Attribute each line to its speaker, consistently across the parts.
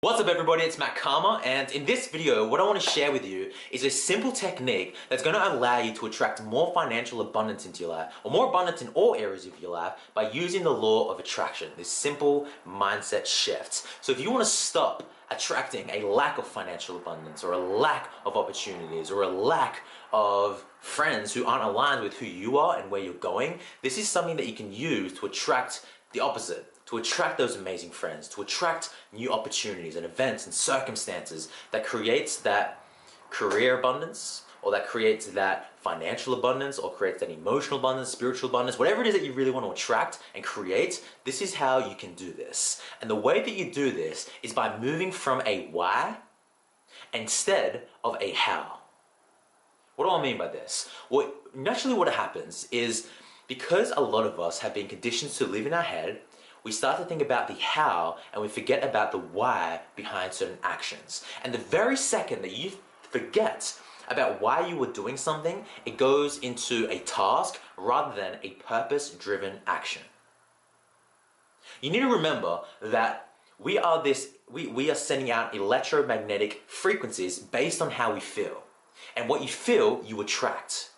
Speaker 1: What's up everybody, it's Matt Karma, and in this video what I want to share with you is a simple technique that's going to allow you to attract more financial abundance into your life, or more abundance in all areas of your life, by using the law of attraction, this simple mindset shift. So if you want to stop attracting a lack of financial abundance, or a lack of opportunities, or a lack of friends who aren't aligned with who you are and where you're going, this is something that you can use to attract the opposite. To attract those amazing friends, to attract new opportunities and events and circumstances that creates that career abundance, or that creates that financial abundance, or creates that emotional abundance, spiritual abundance, whatever it is that you really want to attract and create. This is how you can do this. And the way that you do this is by moving from a why instead of a how. What do I mean by this? Well, naturally what happens is, because a lot of us have been conditioned to live in our head, we start to think about the how and we forget about the why behind certain actions. And the very second that you forget about why you were doing something, it goes into a task rather than a purpose-driven action. You need to remember that we are sending out electromagnetic frequencies based on how we feel. And what you feel, you attract.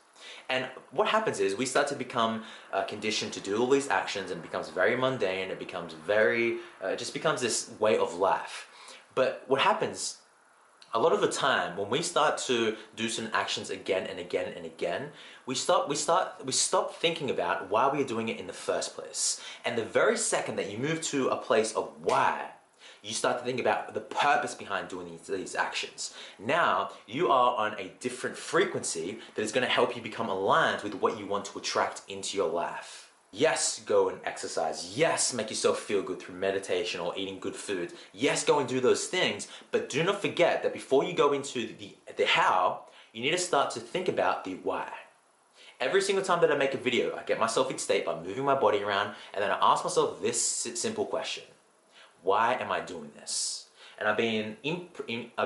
Speaker 1: And what happens is we start to become conditioned to do all these actions, and it becomes very mundane, it becomes it just becomes this way of life. But what happens a lot of the time when we start to do some actions again and again and again, we stop thinking about why we are doing it in the first place. And the very second that you move to a place of why, you start to think about the purpose behind doing these actions. Now, you are on a different frequency that is going to help you become aligned with what you want to attract into your life. Yes, go and exercise. Yes, make yourself feel good through meditation or eating good food. Yes, go and do those things, but do not forget that before you go into the how, you need to start to think about the why. Every single time that I make a video, I get myself in state by moving my body around, and then I ask myself this simple question. Why am I doing this? And I've been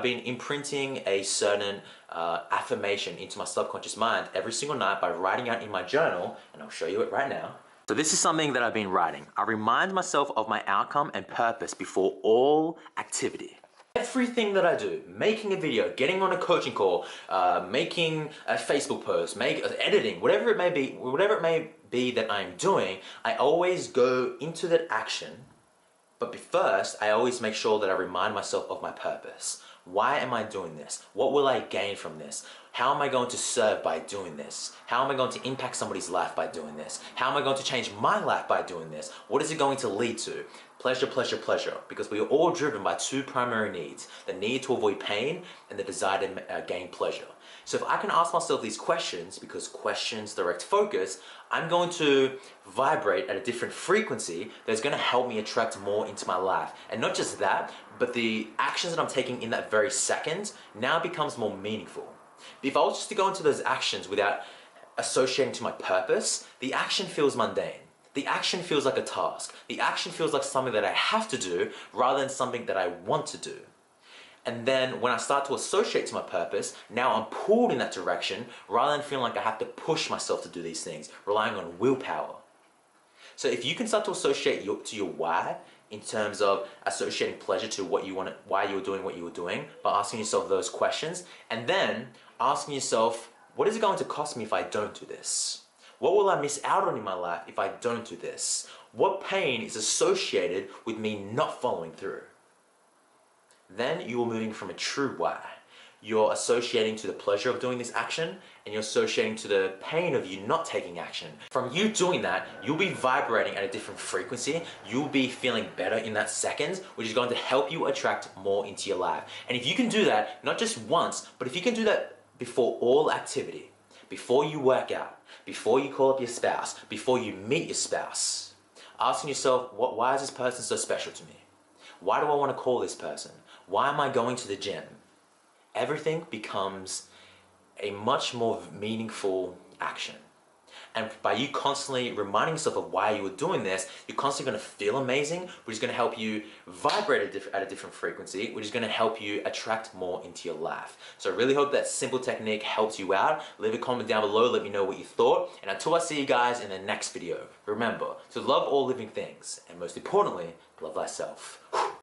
Speaker 1: imprinting a certain affirmation into my subconscious mind every single night by writing out in my journal, and I'll show you it right now. So this is something that I've been writing. I remind myself of my outcome and purpose before all activity. Everything that I do, making a video, getting on a coaching call, making a Facebook post, editing, whatever it may be that I'm doing, I always go into that action. But first, I always make sure that I remind myself of my purpose. Why am I doing this? What will I gain from this? How am I going to serve by doing this? How am I going to impact somebody's life by doing this? How am I going to change my life by doing this? What is it going to lead to? Pleasure, pleasure, pleasure. Because we are all driven by two primary needs: the need to avoid pain and the desire to gain pleasure. So if I can ask myself these questions, because questions direct focus, I'm going to vibrate at a different frequency that's going to help me attract more into my life. And not just that, but the actions that I'm taking in that very second now becomes more meaningful. If I was just to go into those actions without associating to my purpose, the action feels mundane. The action feels like a task. The action feels like something that I have to do rather than something that I want to do. And then when I start to associate to my purpose, now I'm pulled in that direction rather than feeling like I have to push myself to do these things, relying on willpower. So if you can start to associate to your why, in terms of associating pleasure to what you want, why you were doing what you were doing, by asking yourself those questions, and then asking yourself, what is it going to cost me if I don't do this? What will I miss out on in my life if I don't do this? What pain is associated with me not following through? Then you're moving from a true why. You're associating to the pleasure of doing this action, and you're associating to the pain of you not taking action. From you doing that, you'll be vibrating at a different frequency. You'll be feeling better in that second, which is going to help you attract more into your life. And if you can do that, not just once, but if you can do that before all activity, before you work out, before you call up your spouse, before you meet your spouse, asking yourself, why is this person so special to me? Why do I want to call this person? Why am I going to the gym? Everything becomes a much more meaningful action. And by you constantly reminding yourself of why you were doing this, you're constantly going to feel amazing, which is going to help you vibrate at a different frequency, which is going to help you attract more into your life. So I really hope that simple technique helps you out. Leave a comment down below, let me know what you thought. And until I see you guys in the next video, remember to love all living things, and most importantly, love thyself.